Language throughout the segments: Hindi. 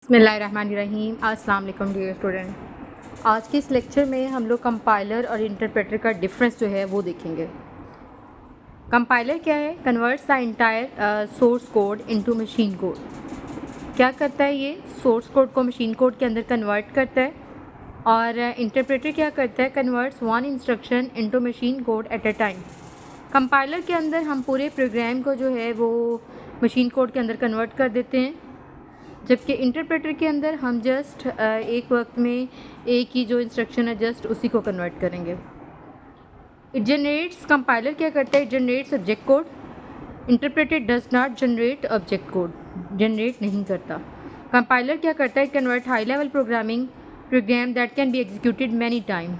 बिस्मिल्लाहिर्रहमानिर्रहीम। अस्सलाम वालेकुम डियर स्टूडेंट। आज के इस लेक्चर में हम लोग कंपाइलर और इंटरप्रेटर का डिफरेंस जो है वो देखेंगे। कंपाइलर क्या है? Converts the entire source code into machine code. क्या करता है ये? सोर्स कोड को मशीन कोड के अंदर कन्वर्ट करता है। और इंटरप्रेटर क्या करता है? Converts one instruction into machine code at a time. Compiler के अंदर हम पूरे प्रोग्राम को जो है वो मशीन कोड के अंदर कन्वर्ट कर देते हैं, जबकि इंटरप्रेटर के अंदर हम जस्ट एक वक्त में एक ही जो इंस्ट्रक्शन है जस्ट उसी को कन्वर्ट करेंगे। इट जनरेट्स, कंपाइलर क्या करता है? It generates object code. Interpreter does not generate object code, generate नहीं करता। कंपाइलर क्या करता है? Convert high level program that can be executed many time.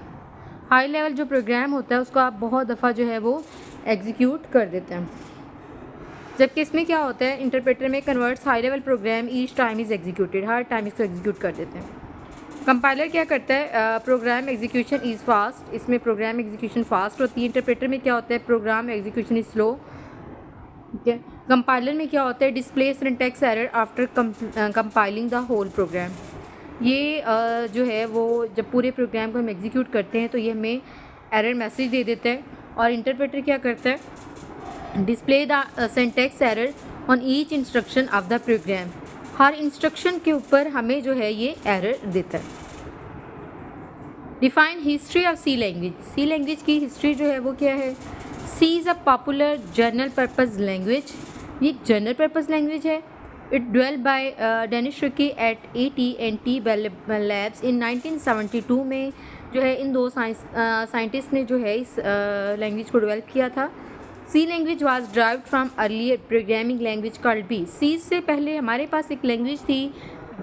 High level जो प्रोग्राम होता है उसको आप बहुत दफ़ा जो है वो एग्जीक्यूट कर देते हैं, जबकि इसमें क्या होता है? इंटरप्रेटर में converts high level program each time is executed, हर टाइम इसको एग्जीक्यूट कर देते हैं। कंपाइलर क्या करता है? प्रोग्राम एग्जीक्यूशन इज़ फास्ट, इसमें प्रोग्राम एग्जीक्यूशन फास्ट होती है। इंटरप्रेटर में क्या होता है? Program execution is slow. ठीक है। कंपाइलर में क्या होता है? Display syntax error after compiling the whole program. ये जो है वो जब पूरे प्रोग्राम को हम एग्जीक्यूट करते हैं तो ये हमें एरर मैसेज दे देता है। और इंटरप्रेटर क्या करता है? Display the syntax error on each instruction of the program. हर इंस्ट्रक्शन के ऊपर हमें जो है ये एरर देता है। Define history of C language. C language की हिस्ट्री जो है वो क्या है? C is a popular general purpose language. ये एक जनरल पर्पज़ लैंग्वेज है। It developed by Dennis Ritchie at AT&T labs in 1972 में जो है इन दो साइंटिस्ट ने जो है इस लैंग्वेज को डेवलप किया था। C language was derived from earlier programming language called B. C से पहले हमारे पास एक लैंग्वेज थी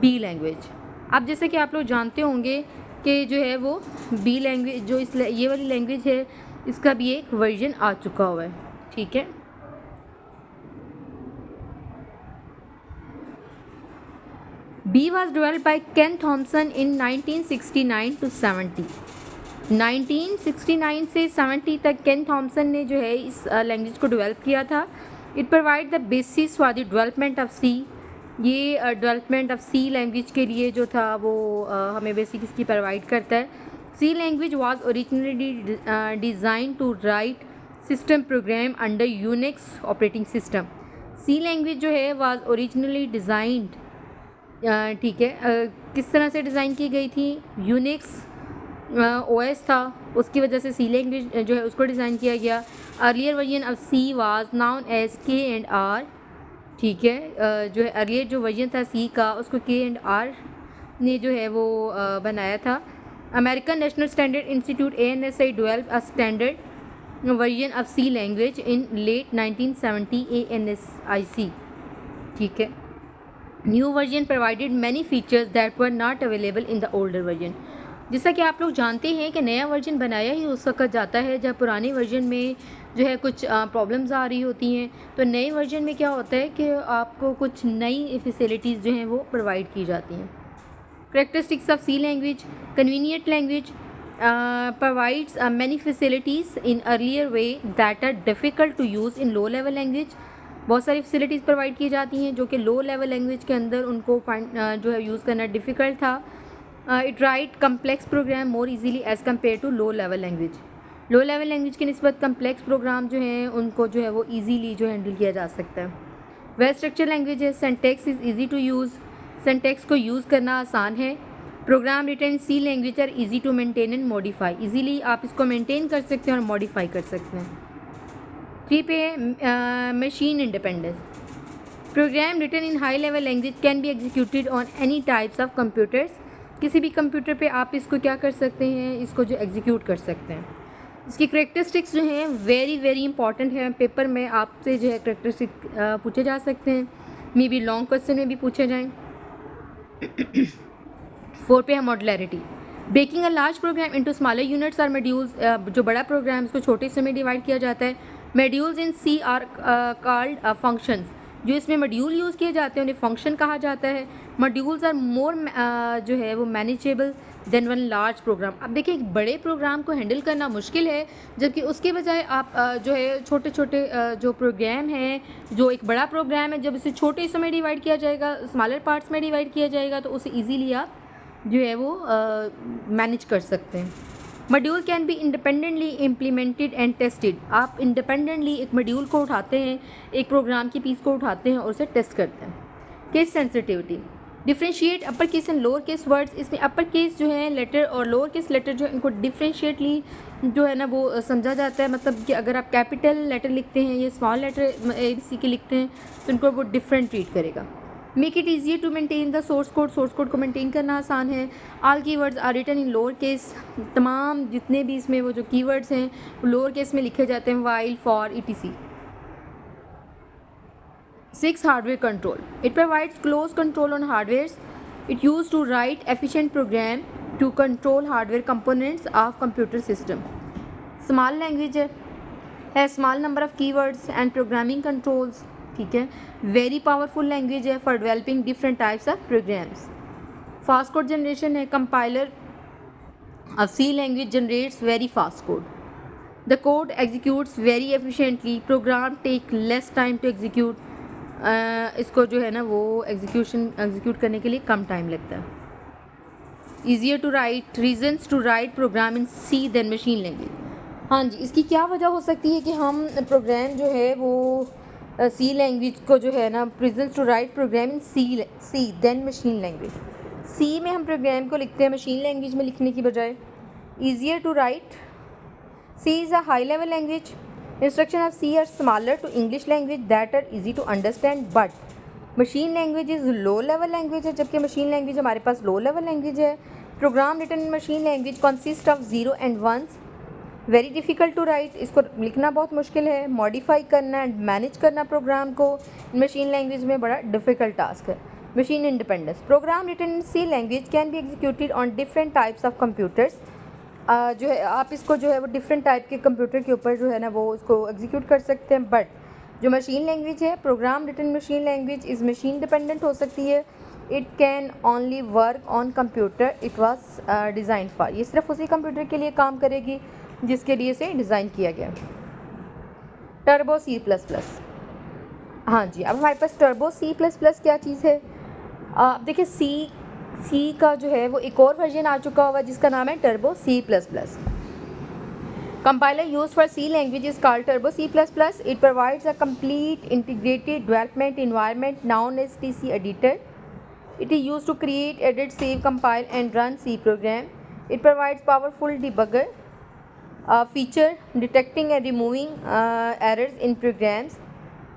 बी लैंग्वेज। अब जैसे कि आप लोग जानते होंगे कि जो है वो बी लैंग्वेज जो ये वाली लैंग्वेज है इसका भी एक वर्जन आ चुका हुआ है। ठीक है। B was developed by Ken Thompson in 1969 to 70। 1969 से 70 तक केन थॉमसन ने जो है इस लैंग्वेज को डेवलप किया था। It provide the basis for the development of C. ये डेवलपमेंट ऑफ सी लैंग्वेज के लिए जो था वो हमें बेसिक इसकी प्रोवाइड करता है। C language was originally design to write system program under Unix operating system. C language जो है वाज ओरिजिनली डिज़ाइंड, ठीक है, किस तरह से डिज़ाइन की गई थी? यूनिक्स OS था, उसकी वजह से सी लैंग्वेज जो है उसको डिज़ाइन किया गया। Earlier version of C was known as K&R। ठीक है। जो है अर्लियर जो वर्जन था सी का उसको K&R ने जो है वो बनाया था। American National Standard Institute ANSI developed a standard version of C language in late 1970 ANSIC। ठीक है। New version provided many features that were not available in the older version. जैसा कि आप लोग जानते हैं कि नया वर्जन बनाया ही उस वक्त जाता है जब पुराने वर्जन में जो है कुछ प्रॉब्लम्स आ रही होती हैं। तो नए वर्जन में क्या होता है कि आपको कुछ नई फैसिलिटीज़ जो हैं वो प्रोवाइड की जाती हैं। Characteristics of C language: convenient language provides many facilities in earlier way that are difficult to use in low level language। बहुत सारी फैसिलिटीज़ प्रोवाइड की जाती हैं जो कि लो लेवल लैंग्वेज के अंदर उनको जो है यूज़ करना डिफ़िकल्ट था। It write complex program more easily as compare to low level language. Low level language की निस्बत कम्प्लेक्स प्रोग्राम जो हैं उनको जो है वो ईजीली जो हैंडल किया जा सकता है। वेल स्ट्रक्चर लैंग्वेज है। Syntax is easy to use, syntax को यूज़ करना आसान है। Program written C language are easy to maintain and modify, easily आप इसको मेंटेन कर सकते हैं और मॉडिफाई कर सकते हैं। 3 पे machine independence. Program written in high level language can be executed on any types of computers. किसी भी कंप्यूटर पे आप इसको क्या कर सकते हैं? इसको जो एग्जीक्यूट कर सकते हैं। इसकी करेक्टरिस्टिक्स जो हैं वेरी वेरी इंपॉर्टेंट है। पेपर में आपसे जो है करेक्टरिस्टिक पूछे जा सकते हैं, मे बी लॉन्ग क्वेश्चन में भी पूछे जाएँ। 4 पे है modularity. Breaking a large program into smaller units और मॉड्यूल्स। जो बड़ा प्रोग्राम इसको छोटे हिस्सों में डिवाइड किया जाता है। Modules in C are called functions. जो इसमें मॉड्यूल यूज़ किए जाते हैं उन्हें फंक्शन कहा जाता है। मॉड्यूल्स आर मोर जो है वो manageable than one large program. अब देखिए एक बड़े प्रोग्राम को हैंडल करना मुश्किल है, जबकि उसके बजाय आप जो है छोटे छोटे जो प्रोग्राम हैं, जो एक बड़ा प्रोग्राम है, जब इसे छोटे हिस्सों में डिवाइड किया जाएगा, स्मॉलर पार्ट्स में डिवाइड किया जाएगा, तो उसे ईजीली आप जो है वो मैनेज कर सकते हैं। Module can be independently implemented and tested. आप इंडिपेंडेंटली एक मॉड्यूल को उठाते हैं, एक प्रोग्राम की पीस को उठाते हैं और उसे टेस्ट करते हैं। Case sensitivity, differentiate upper case and lower case words. इसमें अपर केस जो है लेटर और लोअर केस लेटर जो है इनको डिफ्रेंशिएटली जो है ना वो समझा जाता है। मतलब कि अगर आप कैपिटल लेटर लिखते हैं या स्मॉल लेटर ABC के लिखते हैं तो इनको वो डिफरेंट ट्रीट करेगा। Make it easier to maintain the source code. Source code को मेंटेन करना आसान है। All keywords are written in lower case. तमाम जितने भी इसमें वो जो कीवर्ड्स हैं वो लोअर केस में लिखे जाते हैं, while, for, etc. 6. Hardware control. It provides close control on hardwares. It used to write efficient program to control hardware components of computer system. Small language has small number of keywords and programming controls. ठीक है, very powerful language है for developing different types of programs. Fast code generation है, compiler of C language generates very fast code. The code executes very efficiently. Program take less time to execute. इसको जो है ना वो एग्जीक्यूट करने के लिए कम टाइम लगता है। Easier to write, reasons to write program in C than machine language. हाँ जी, इसकी क्या वजह हो सकती है कि हम प्रोग्राम जो है वो सी लैंग्वेज को जो है ना, reasons to write program in C than machine language. C में हम प्रोग्राम को लिखते हैं मशीन लैंग्वेज में लिखने की बजाय। Easier to write, C is a high level language. Instruction of C are smaller to English language that are easy to understand, but machine language is low level language है, जबकि machine language हमारे पास low level language है। Program written in machine language consist of 0 and 1s, very difficult to write, इसको लिखना बहुत मुश्किल है। Modify करना and manage करना प्रोग्राम को machine language में बड़ा difficult task है। Machine independence, program written in C language can be executed on different types of computers। जो है आप इसको जो है वो डिफरेंट टाइप के कंप्यूटर के ऊपर जो है ना वो उसको एग्जीक्यूट कर सकते हैं। बट जो मशीन लैंग्वेज है, program written machine language is machine dependent हो सकती है। It can only work on computer it was design for. ये सिर्फ उसी कंप्यूटर के लिए काम करेगी जिसके लिए इसे डिज़ाइन किया गया। टर्बो C++, हाँ जी, अब हमारे पास टर्बो C++ क्या चीज़ है। अब देखिए सी का जो है वो एक और वर्जन आ चुका हुआ जिसका नाम है Turbo C++। Compiler use for C language is called Turbo C++। It provides a complete integrated development environment known as TC editor. It is use to create, edit, save, compile and run C program. It provides powerful debugger feature detecting and removing errors in programs.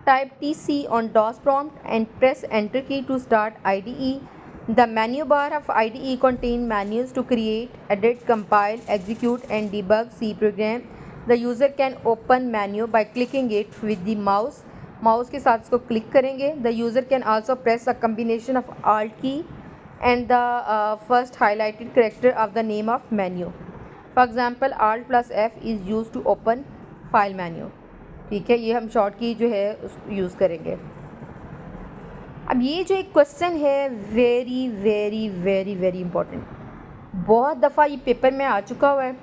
Type TC on DOS prompt and press enter key to start IDE. The menu bar of IDE contain menus to create, edit, compile, execute and debug C program. The user can open menu by clicking it with the mouse. Mouse के साथ इसको क्लिक करेंगे। The user can also press a combination of Alt key and the first highlighted character of the name of menu. For example, Alt plus F is used to open file menu. ठीक है, ये हम शॉर्ट की जो है यूज़ करेंगे। अब ये जो एक क्वेश्चन है very very very very important, बहुत दफ़ा ये पेपर में आ चुका हुआ है।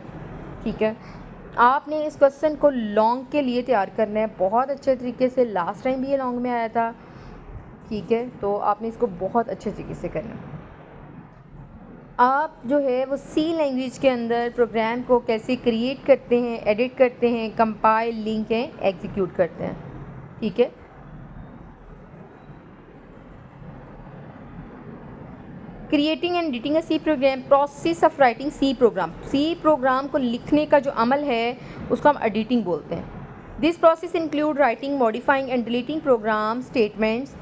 ठीक है, आपने इस क्वेश्चन को लॉन्ग के लिए तैयार करना है बहुत अच्छे तरीके से। लास्ट टाइम भी ये लॉन्ग में आया था। ठीक है, तो आपने इसको बहुत अच्छे तरीके से करना है। आप जो है वो सी लैंग्वेज के अंदर प्रोग्राम को कैसे क्रिएट करते हैं, एडिट करते हैं, कंपाइल, लिंक हैं, एग्जीक्यूट करते हैं। ठीक है, creating and editing a C program, process of writing C program. C program को लिखने का जो अमल है उसको हम एडिटिंग बोलते हैं। This process include writing, modifying and deleting program statements.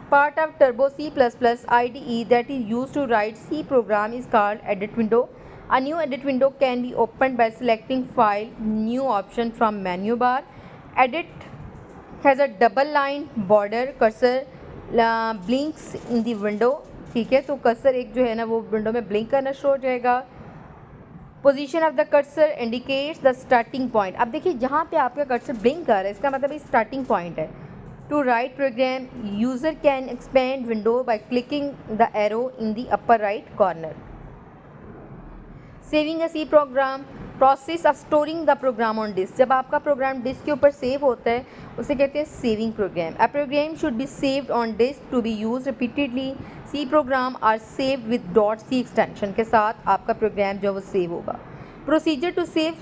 Part of Turbo C++ IDE that is used to write C program is called edit window. A new edit window can be opened by selecting file, new option from menu bar. Edit has a double line border. Cursor blinks in the window. ठीक है, तो कर्सर एक जो है ना वो विंडो में ब्लिंक करना शुरू हो जाएगा। Position of the cursor indicates the starting point. अब देखिए जहाँ पे आपका कर्सर ब्लिंक कर रहा है इसका मतलब ये स्टार्टिंग पॉइंट है। To write program, user can expand window by clicking the arrow in the upper right corner. Saving a C program, process of storing the program on disk. जब आपका प्रोग्राम डिस्क के ऊपर सेव होता है उसे कहते हैं saving program. A program should be saved on disk to be use repeatedly. C program are save with dot C extension के साथ आपका प्रोग्राम जो है वो सेव होगा। Procedure to save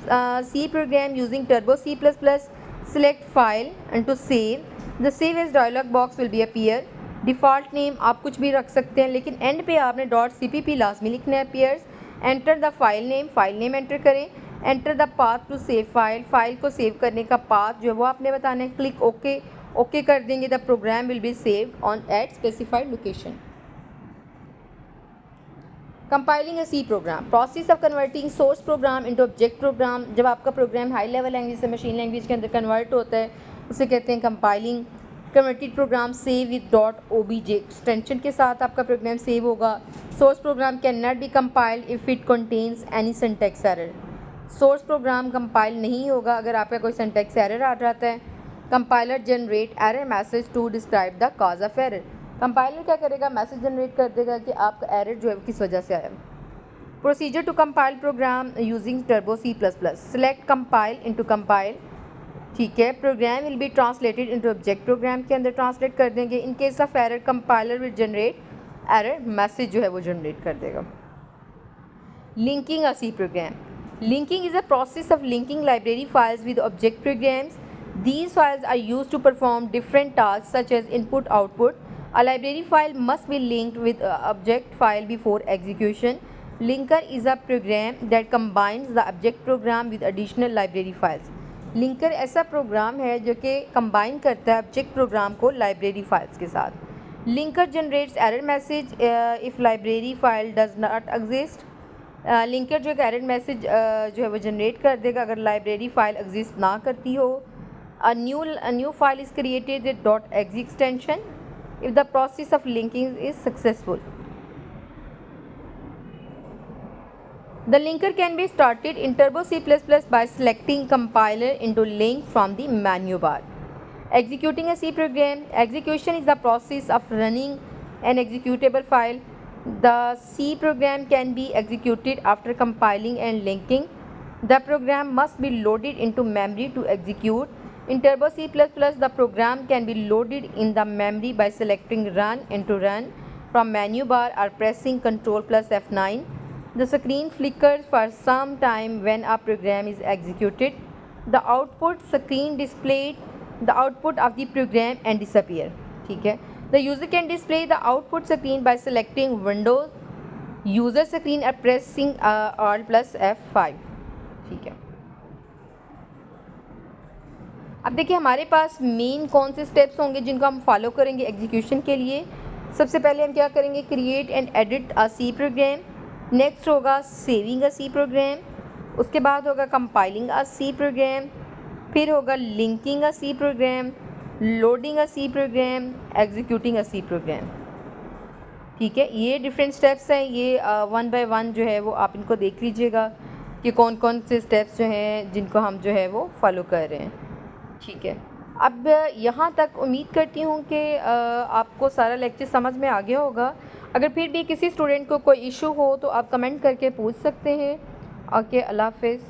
C program using Turbo C plus plus, select file and to save the save as dialog box will be appear. Default name आप कुछ भी रख सकते हैं, लेकिन एंड पे आपने डॉट सी पी पी लाजमी लिखना है। Appears, enter the file name enter करें। Enter the path to save file, file को सेव करने का पाथ जो है वो आपने बताना है। क्लिक ओके, ओके कर देंगे। The program will be saved on at specified location. Compiling a C program, process of converting source program into object program. जब आपका प्रोग्राम हाई लेवल लैंग्वेज से मशीन लैंग्वेज के अंदर कन्वर्ट होता है उसे कहते हैं compiling. Converted program save with dot OBJ extension के साथ आपका प्रोग्राम सेव होगा। Source program can not be compiled if it contains any syntax error. Source program compile नहीं होगा अगर आपका कोई सिंटैक्स एरर आ जाता है। Compiler generate error message to describe the cause of error. Compiler क्या करेगा, मैसेज जनरेट कर देगा कि आपका एरर जो है किस वजह से आया। Procedure to compile program using Turbo C plus plus, select compile into compile. ठीक है, program will be translated into object program के अंदर ट्रांसलेट कर देंगे। In case of error compiler will generate error message जो है वो जनरेट कर देगा। Linking a C program, linking is a process of linking library files with object programs. These files are used to perform different tasks such as input output. A library file must be linked with an object file before execution. Linker is a program that combines the object program with additional library files. Linker ऐसा प्रोग्राम है जो कि कंबाइन करता है ऑब्जेक्ट प्रोग्राम को लाइब्रेरी फाइल्स के साथ। Linker generates error message if library file does not exist. Linker जो एक एरर मैसेज जो है वो जनरेट कर देगा अगर लाइब्रेरी फ़ाइल एग्जिस्ट ना करती हो। A new file is created with .exe extension if the process of linking is successful. The linker can be started in Turbo C++ by selecting compiler into link from the menu bar. Executing a C program. Execution is the process of running an executable file. The C program can be executed after compiling and linking. The program must be loaded into memory to execute. In Turbo C++, the program can be loaded in the memory by selecting Run into Run from menu bar or pressing Ctrl plus F9. The screen flickers for some time when a program is executed. The output screen displayed the output of the program and disappear. ठीक है, the user can display the output screen by selecting Windows user screen or pressing Alt plus F5. ठीक है, अब देखिए हमारे पास मेन कौन से स्टेप्स होंगे जिनको हम फॉलो करेंगे एग्जीक्यूशन के लिए। सबसे पहले हम क्या करेंगे, create and edit a C program. Next होगा सेविंग अ सी प्रोग्राम। उसके बाद होगा कंपाइलिंग अ सी प्रोग्राम। फिर होगा linking a C program, loading a C program, executing a C program. ठीक है, ये डिफरेंट स्टेप्स हैं। ये वन बाय वन जो है वो आप इनको देख लीजिएगा कि कौन कौन से स्टेप्स जो हैं जिनको हम जो है वो फॉलो कर रहे हैं। ठीक है, अब यहाँ तक उम्मीद करती हूँ कि आपको सारा लेक्चर समझ में आ गया होगा। अगर फिर भी किसी स्टूडेंट को कोई इशू हो तो आप कमेंट करके पूछ सकते हैं। ओके, अल्लाह हाफ़िज़।